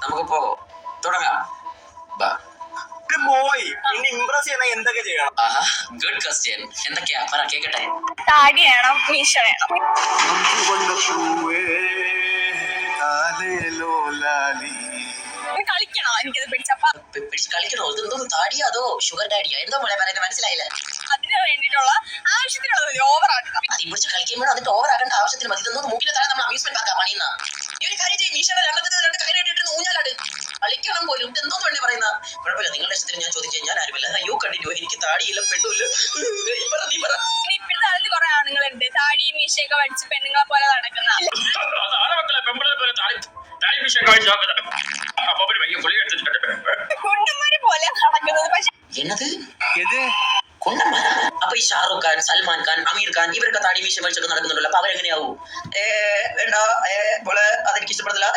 നമുക്കിപ്പോ തുടങ്ങാം. ഇംപ്രസ് ചെയ്യുന്ന എന്തൊക്കെ ചെയ്യണം? Good question. എന്തൊക്കെയാ പറ കേക്കട്ടെ. താടി വേണം, മീശ വേണം. കളിക്കണോ? എനിക്കത് പിടിച്ച് കളിക്കണോ? ഇതെന്തോ താടിയോ അതോ ഷുഗർ ഡാഡിയോ? എന്തോ മോളെ പറയുന്നത് മനസ്സിലായില്ല. അതിന് വേണ്ടിയിട്ടുള്ള ആവശ്യത്തിനുള്ളത് ഓവറാക്കണം. അതിൽ പിടിച്ച് കളിക്കാൻ വേണം. അതിന്റെ ഓവർ ആകേണ്ട ആവശ്യത്തിന് മതി. ഇതൊന്നും മൂക്കിലെ താഴെ നമ്മൾ അമ്യൂസ്മെന്റ് പാർക്കാ പണിയുന്ന ഈ ഒരു കാര്യം ചെയ്യും. മീശയുടെ രണ്ട് കൈനായിട്ട് ഊഞ്ഞാലാട് കളിക്കണം പോലും. ഇതെന്തോ തന്നെ പറയുന്ന കുഴപ്പമില്ല. നിങ്ങളുടെ ഇഷ്ടത്തിന് ഞാൻ ചോദിച്ചാൽ ഞാൻ ആരുമല്ല. You continue. എനിക്ക് താടിയില്ല പെണ്ണുമില്ല. നീ പറ. ഇപ്പോഴത്തെ കാലത്ത് കുറെ ആണുങ്ങളുണ്ട് താടിയും മീശയൊക്കെ പഠിച്ച് പെണ്ണുങ്ങളെ പോലെ നടക്കുന്ന. കുണ്ടന്മാരെ പോലെ നടക്കുന്നത്. പക്ഷെ എന്നത് കുണ്ടന്മാരാ? അപ്പൊ ഈ ഷാറുഖ് ഖാൻ, സൽമാൻ ഖാൻ, അമീർ ഖാൻ ഇവരൊക്കെ താടി മീശ വലിച്ചൊക്കെ നടക്കുന്നുണ്ടല്ലോ. അപ്പൊ അവരെങ്ങനെയാവൂ? വേണ്ട അതെനിക്ക് ഇഷ്ടപ്പെടുന്നില്ല.